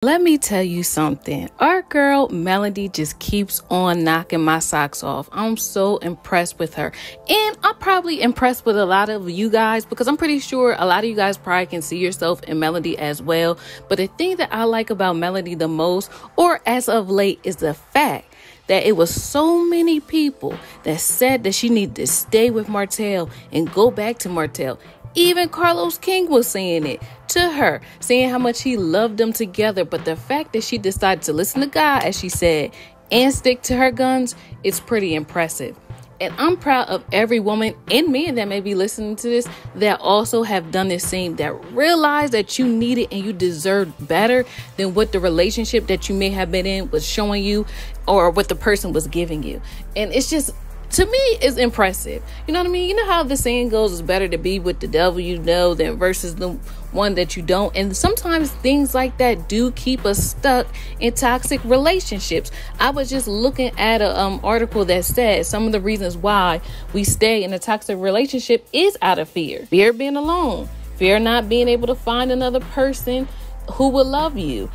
Let me tell you something. Our girl Melody just keeps on knocking my socks off. I'm so impressed with her. And I'm probably impressed with a lot of you guys because I'm pretty sure a lot of you guys probably can see yourself in Melody as well. But the thing that I like about Melody the most, or as of late, is the fact that it was so many people that said that she needed to stay with Martell and go back to Martell. Even Carlos King was saying it to her, saying how much he loved them together. But the fact that she decided to listen to God, as she said, and stick to her guns, it's pretty impressive. And I'm proud of every woman and man that may be listening to this that also have done the same, that realize that you need it and you deserve better than what the relationship that you may have been in was showing you or what the person was giving you. And it's just, to me, it's impressive. You know what I mean? You know how the saying goes, it's better to be with the devil you know than versus the one that you don't. And sometimes things like that do keep us stuck in toxic relationships. I was just looking at an article that said some of the reasons why we stay in a toxic relationship is out of fear. Fear of being alone. Fear of not being able to find another person who will love you,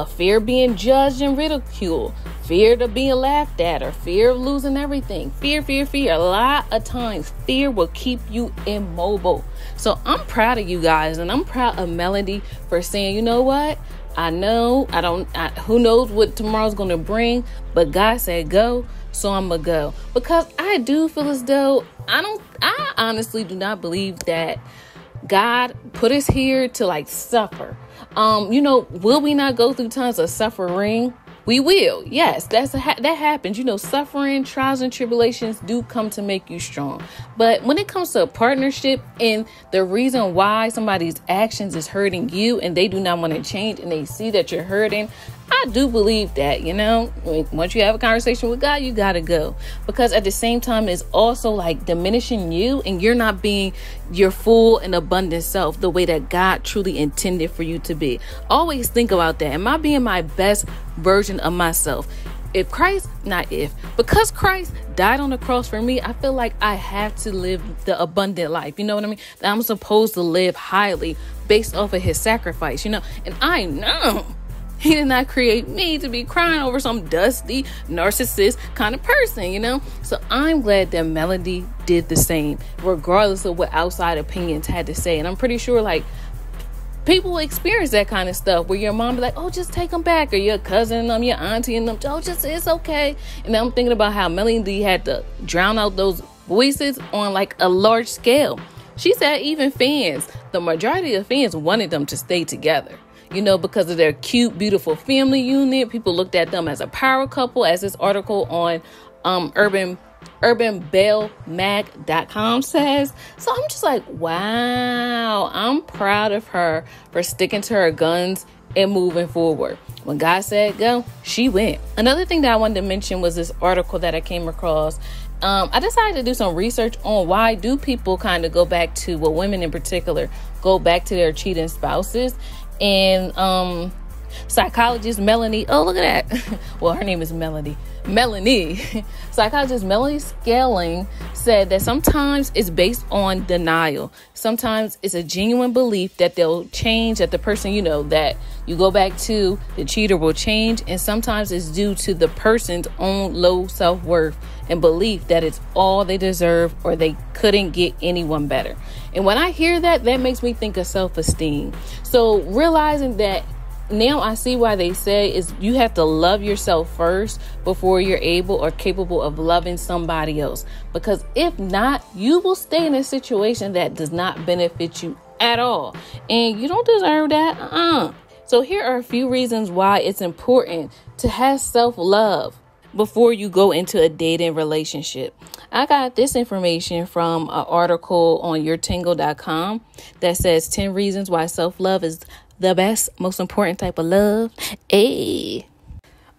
fear of being judged and ridiculed, fear of being laughed at, or fear of losing everything. Fear. A lot of times, fear will keep you immobile. So I'm proud of you guys, and I'm proud of Melody for saying, you know what? Who knows what tomorrow's going to bring, but God said go, so I'm going to go. Because I do feel as though, I honestly do not believe that God put us here to suffer. Will we not go through times of suffering? We will. Yes, that happens. Suffering, trials and tribulations do come to make you strong. But when it comes to a partnership and the reason why somebody's actions is hurting you and they do not want to change and they see that you're hurting, I do believe that, once you have a conversation with God, you got to go. Because at the same time, it's also diminishing you and you're not being your full and abundant self the way that God truly intended for you to be. Always think about that. Am I being my best version of myself? Because Christ died on the cross for me, I feel like I have to live the abundant life. You know what I mean? That I'm supposed to live highly based off of his sacrifice, and I know he did not create me to be crying over some dusty, narcissist kind of person, So I'm glad that Melody did the same, regardless of what outside opinions had to say. And I'm pretty sure, people experience that kind of stuff where your mom be like, oh, just take them back. Or your cousin, your auntie and them, it's okay. And I'm thinking about how Melody had to drown out those voices on a large scale. She said even fans, the majority of fans wanted them to stay together. Because of their cute, beautiful family unit. People looked at them as a power couple, as this article on urbanbellmag.com says. So I'm just wow, I'm proud of her for sticking to her guns and moving forward. When God said go, she went. Another thing that I wanted to mention was this article that I came across. I decided to do some research on why do people kind of go back to, women in particular, go back to their cheating spouses. And psychologist Melanie, oh, look at that. Well, her name is Melanie. Psychologist Melanie Scaling said that sometimes it's based on denial. Sometimes it's a genuine belief that they'll change, that the person, that you go back to, the cheater will change. And sometimes it's due to the person's own low self-worth and belief that it's all they deserve or they couldn't get anyone better. And when I hear that, that makes me think of self-esteem. So realizing that now I see why they say is you have to love yourself first before you're able or capable of loving somebody else. Because if not, you will stay in a situation that does not benefit you at all. And you don't deserve that. So here are a few reasons why it's important to have self-love before you go into a dating relationship. I got this information from an article on yourtangle.com that says 10 reasons why self-love is the best, most important type of love.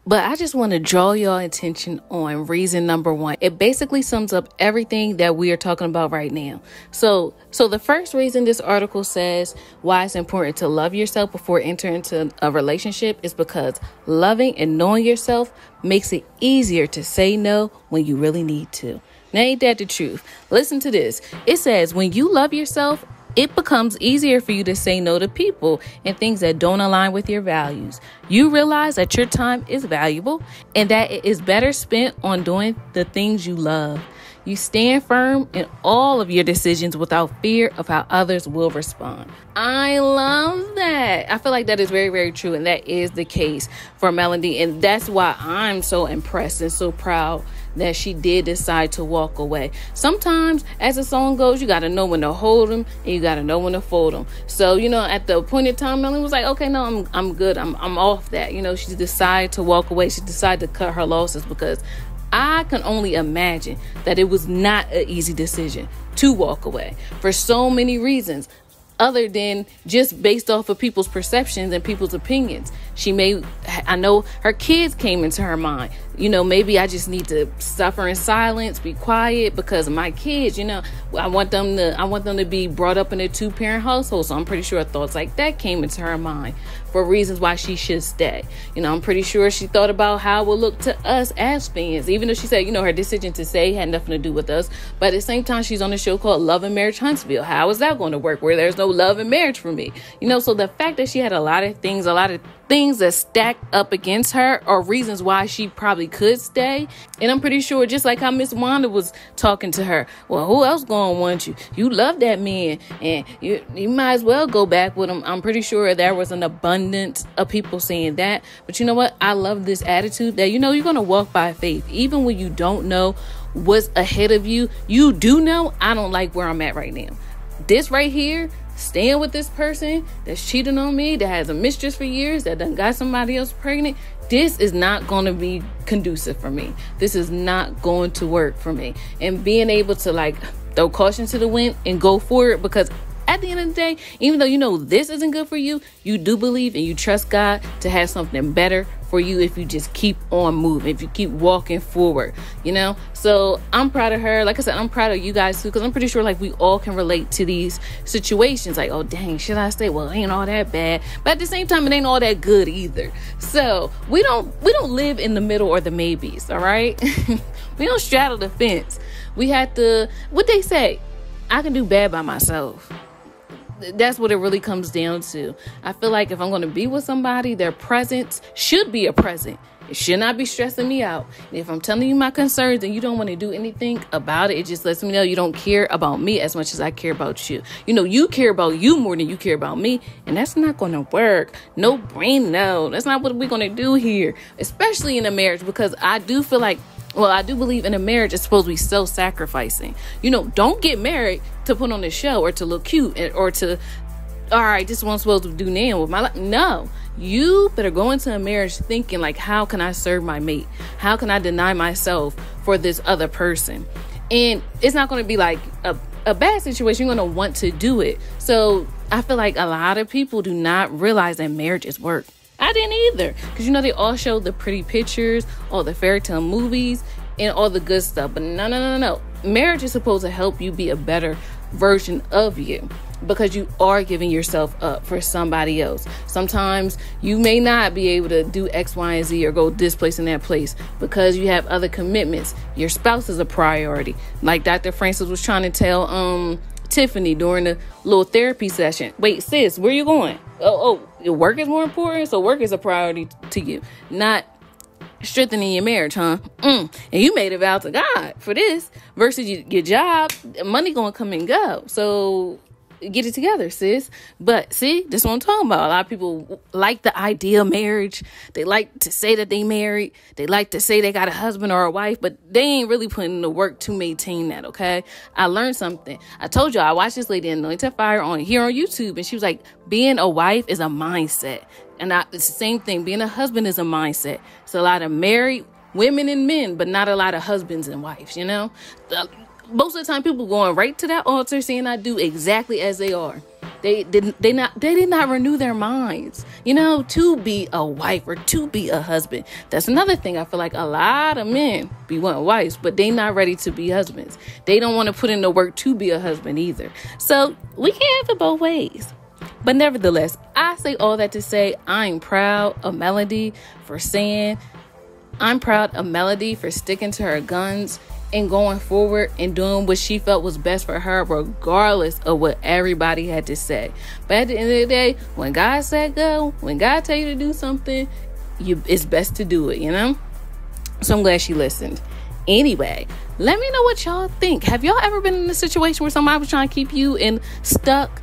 But I just want to draw your attention on reason number 1. It basically sums up everything that we are talking about right now. So the first reason this article says why it's important to love yourself before entering into a relationship is because loving and knowing yourself makes it easier to say no when you really need to. Now, ain't that the truth? Listen to this. It says when you love yourself, it becomes easier for you to say no to people and things that don't align with your values. You realize that your time is valuable and that it is better spent on doing the things you love. You stand firm in all of your decisions without fear of how others will respond. I love that. I feel like that is very, very true. And that is the case for Melody. And that's why I'm so impressed and so proud that she did decide to walk away. Sometimes, as the song goes, you got to know when to hold them and you got to know when to fold them. So, at the appointed time, Melody was like, okay, no, I'm good. I'm off that. She decided to walk away. She decided to cut her losses because I can only imagine that it was not an easy decision to walk away for so many reasons other than just based off of people's perceptions and people's opinions. I know her kids came into her mind. Maybe I just need to suffer in silence, be quiet because of my kids. I want them to be brought up in a 2-parent household. So I'm pretty sure thoughts like that came into her mind for reasons why she should stay. I'm pretty sure she thought about how it would look to us as fans, even though she said, her decision to stay had nothing to do with us. But at the same time, she's on a show called Love and Marriage Huntsville. How is that going to work where there's no love and marriage for me? So the fact that she had a lot of things that stack up against her are reasons why she probably could stay. And I'm pretty sure, just like how Miss Wanda was talking to her, well, who else gonna want you? You love that man and you might as well go back with him. I'm pretty sure there was an abundance of people saying that. But you know what? I love this attitude that, you're gonna walk by faith. Even when you don't know what's ahead of you, you do know I don't like where I'm at right now. This right here, staying with this person that's cheating on me, that has a mistress for years, that done got somebody else pregnant, this is not going to be conducive for me. This is not going to work for me. And being able to throw caution to the wind and go for it, because at the end of the day, even though this isn't good for you, you do believe and you trust God to have something better for you if you just keep on moving, if you keep walking forward, So I'm proud of her. Like I said, I'm proud of you guys too, because I'm pretty sure we all can relate to these situations. Like, oh dang, should I stay? Well, it ain't all that bad, but at the same time, it ain't all that good either. So we don't live in the middle or the maybes. All right, we don't straddle the fence. We have to. What they say, I can do bad by myself. That's what it really comes down to. I feel like if I'm going to be with somebody, their presence should be a present. It should not be stressing me out. And if I'm telling you my concerns and you don't want to do anything about it, it just lets me know you don't care about me as much as I care about you. You care about you more than you care about me. And that's not going to work. No brain, no. That's not what we're going to do here, especially in a marriage, because I do feel like, I do believe in a marriage, it's supposed to be self-sacrificing. Don't get married to put on a show or to look cute or to, all right, this is what I'm supposed to do now with my life. No, you better go into a marriage thinking how can I serve my mate? How can I deny myself for this other person? And it's not going to be a bad situation. You're going to want to do it. So I feel like a lot of people do not realize that marriage is work. I didn't either. Because, they all show the pretty pictures, all the fairy tale movies, and all the good stuff. But no. Marriage is supposed to help you be a better version of you, because you are giving yourself up for somebody else. Sometimes you may not be able to do X, Y, and Z or go this place and that place because you have other commitments. Your spouse is a priority. Like Dr. Francis was trying to tell Tiffany during the little therapy session. Wait, sis, where you going? Oh, your work is more important? So work is a priority to you, not strengthening your marriage, huh? And you made a vow to God for this versus your job. Money gonna come and go. So get it together, sis. But see, this is what I'm talking about. A lot of people like the idea of marriage. They like to say that they married. They like to say they got a husband or a wife, but they ain't really putting in the work to maintain that, okay? I learned something. I told you I watched this lady Anointed Fire here on YouTube, and she was like, being a wife is a mindset. And it's the same thing. Being a husband is a mindset. It's a lot of married women and men, but not a lot of husbands and wives, Most of the time, people going right to that altar saying I do exactly as they are. They did not renew their minds, to be a wife or to be a husband. That's another thing. I feel like a lot of men be wanting wives, but they not ready to be husbands. They don't want to put in the work to be a husband either. So we can't have it both ways. But nevertheless, I say all that to say I'm proud of Melody for saying, I'm proud of Melody for sticking to her guns and going forward and doing what she felt was best for her, regardless of what everybody had to say. But at the end of the day, when God said go, when God tell you to do something, it's best to do it, you know? So I'm glad she listened. Anyway, let me know what y'all think. Have y'all ever been in a situation where somebody was trying to keep you stuck,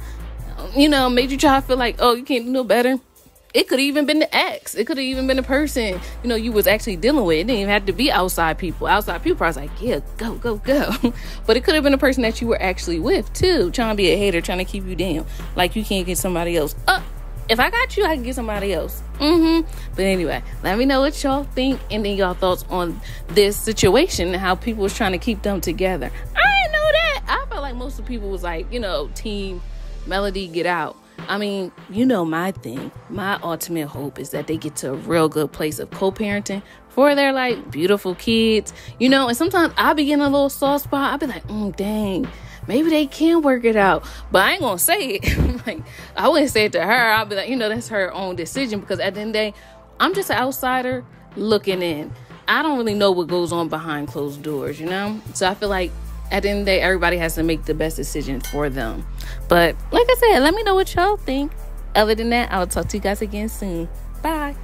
made you try to feel like, oh, you can't do no better? It could have even been the ex. It could have even been the person, you was actually dealing with. It didn't even have to be outside people. Outside people, I was like, yeah, go. But it could have been the person that you were actually with, too. Trying to be a hater, trying to keep you down. Like you can't get somebody else. If I got you, I can get somebody else. But anyway, let me know what y'all think. And then y'all thoughts on this situation and how people was trying to keep them together. I didn't know that. I felt like most of the people was like, team Melody, get out. I mean, my thing, my ultimate hope is that they get to a real good place of co-parenting for their like beautiful kids, and sometimes I be getting a little soft spot. I'll be like, dang, maybe they can work it out, but I ain't gonna say it. Like, I wouldn't say it to her. I'll be like, that's her own decision, because at the end of the day, I'm just an outsider looking in. I don't really know what goes on behind closed doors, so I feel like at the end of the day, everybody has to make the best decision for them. But like I said, let me know what y'all think. Other than that, I'll talk to you guys again soon. Bye.